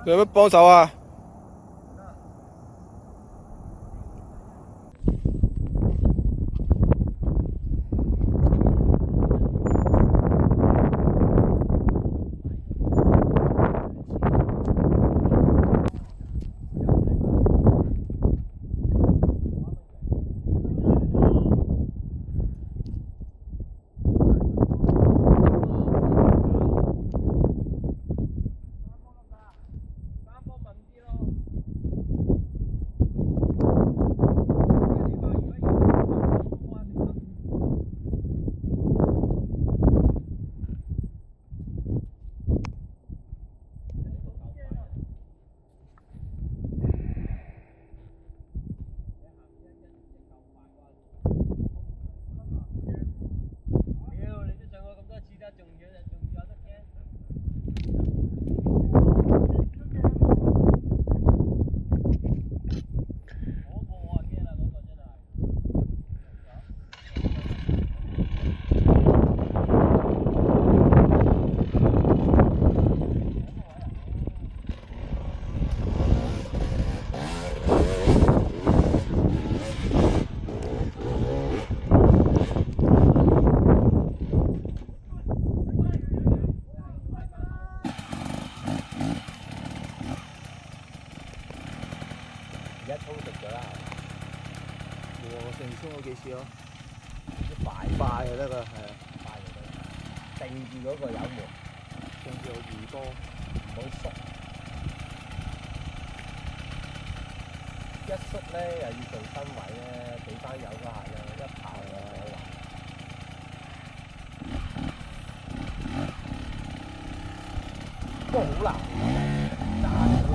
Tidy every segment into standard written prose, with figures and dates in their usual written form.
你有乜幫手啊？而家充實咗啦，係嘛？我上次充咗幾次咯，快就得㗎，係啊，快就得。定住嗰個油門，定住個耳波，唔好縮。一縮咧又要做身位咧，俾翻油嗰下咧，一炮就好滑。不過好難揸嗰個。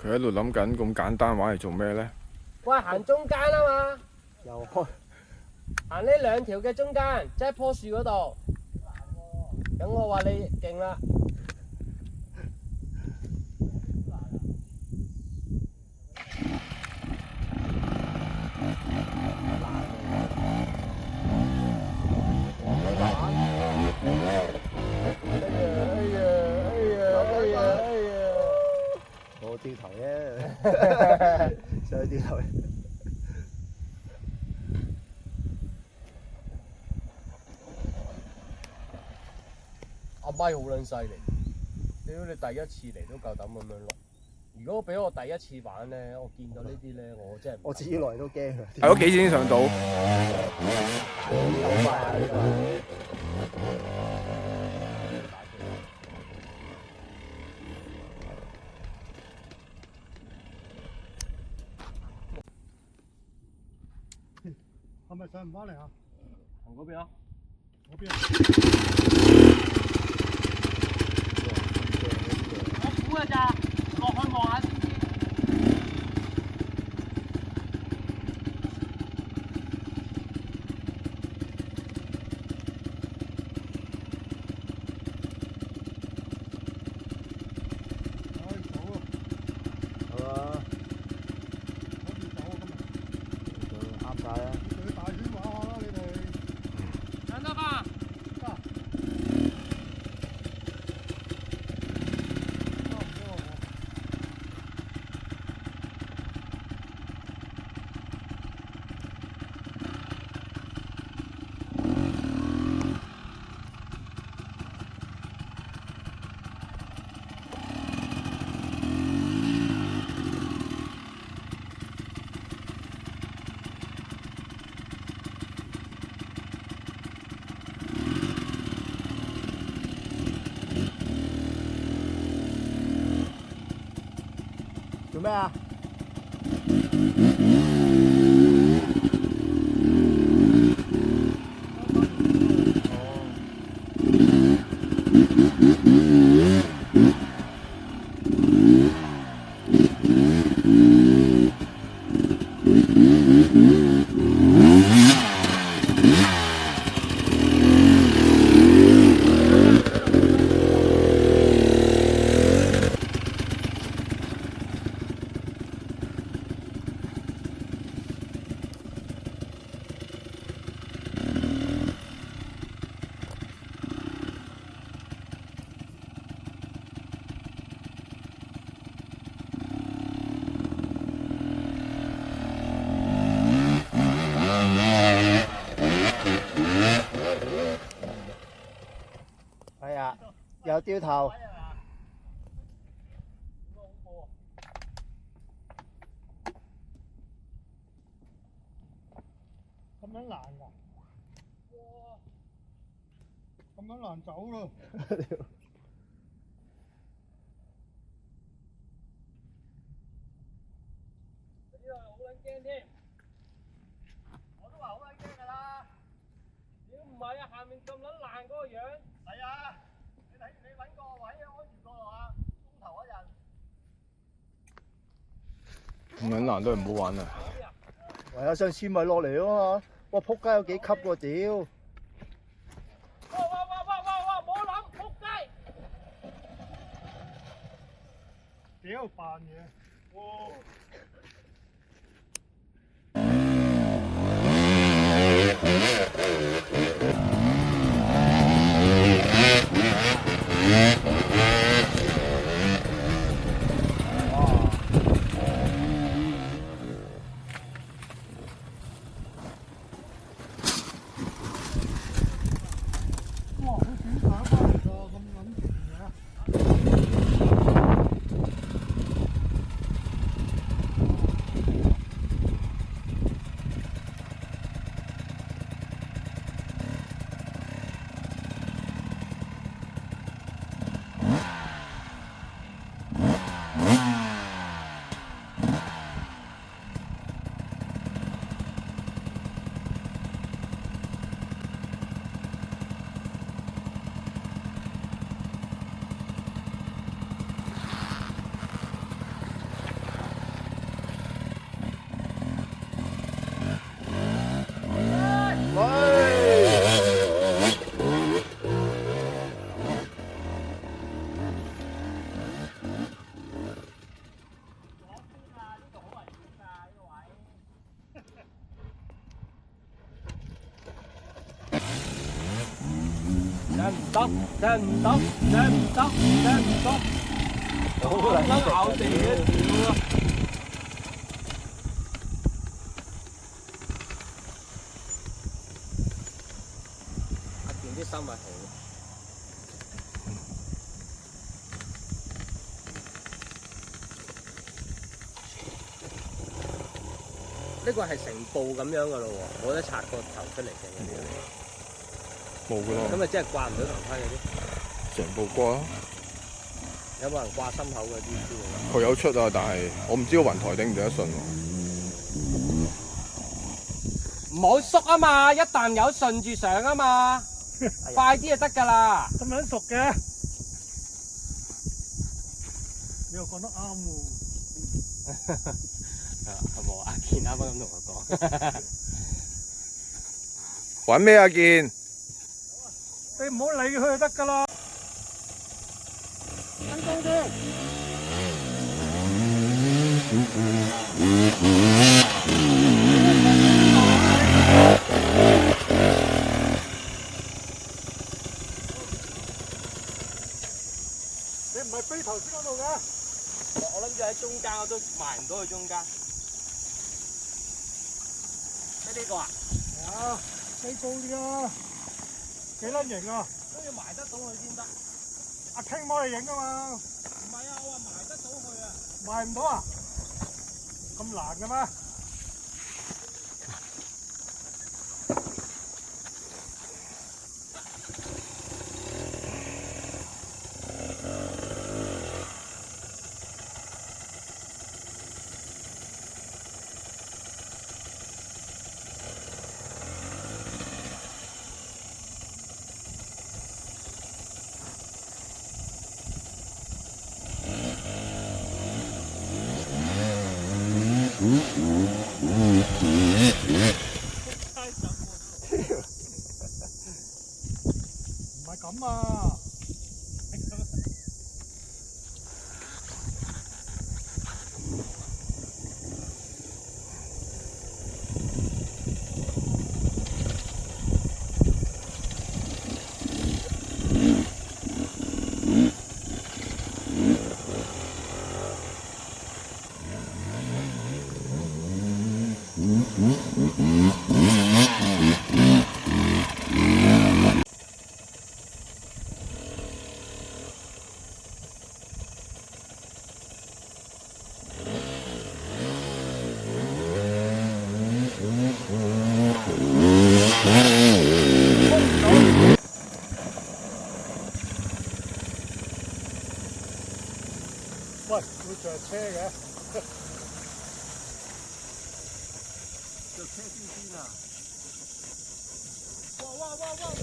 佢喺度諗緊咁簡單玩嚟做咩咧？喂，行中間啊嘛，又開，行呢兩條嘅中間，即係棵樹嗰度。咁我話你勁啦。我掉頭啫，上去掉頭。阿咪好撚犀利，屌你第一次嚟都夠膽咁樣錄。如果俾我第一次玩咧，我見到呢啲咧，我真係我自己來都驚啊！係嗰幾錢先上到？好快啊！呢個。係咪上唔翻嚟啊？行嗰邊啊？嗰邊。我估㗎咋，落去望下先知。好啊，啱晒啦。去大圈玩下啦，你哋。上得吧？做咩啊？掉頭。咁樣難㗎？哇！咁樣難走咯。唔係啊，下面咁撚爛嗰個樣。係啊，你揾個位安全過落啊，中頭嗰陣。咁撚難都係唔好玩啦。唯有上次咪落嚟咯嘛。哇！仆街有幾級喎屌！哇！冇諗仆街！屌扮嘢！哇！哇！佢點打翻嚟㗎？咁撚勁嘅？好撚咬地嘅屌啊！阿健啲心咪好。呢個係成部咁樣噶咯喎，冇得拆個頭出嚟嘅嗰啲。冇噶咯。咁咪即係掛唔到頭盔嗰啲。成部掛。有冇人掛心口嗰啲知道？佢有出啊，但係我唔知個雲台頂唔頂得順喎。唔好縮啊嘛，一啖有順住上啊嘛，快啲就得㗎啦。咁撚熟嘅？你又講得啱喎。係冇阿健啱啱咁同我講。玩咩啊健？你唔好理佢就得㗎啦。跟高啲。你唔係飛頭先嗰度嘅？我諗住喺中間，我都埋唔到去中間。呢個啊？係啊，飛高啲啊！幾撚型啊？都要埋得到佢先得。阿傾幫你影啊嘛。唔係啊，我話埋得到佢啊。埋唔到啊？咁難嘅咩？唔係咁啊！着車嘅。着車先先啊！哇哇哇哇哇！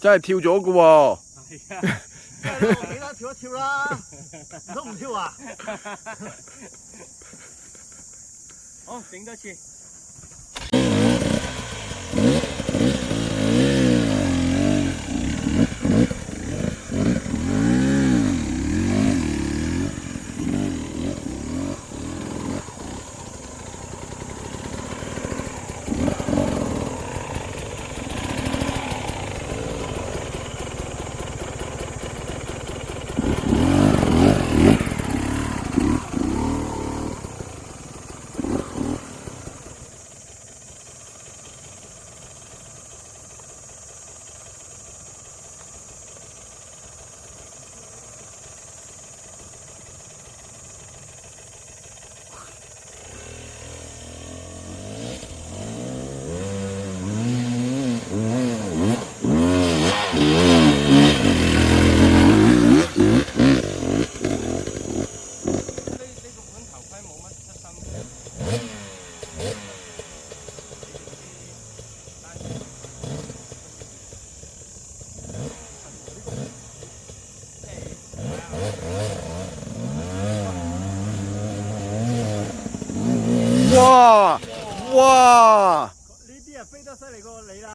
真係跳咗嘅喎。係啊，我記得跳一跳啦，唔通唔跳啊？好，整多次。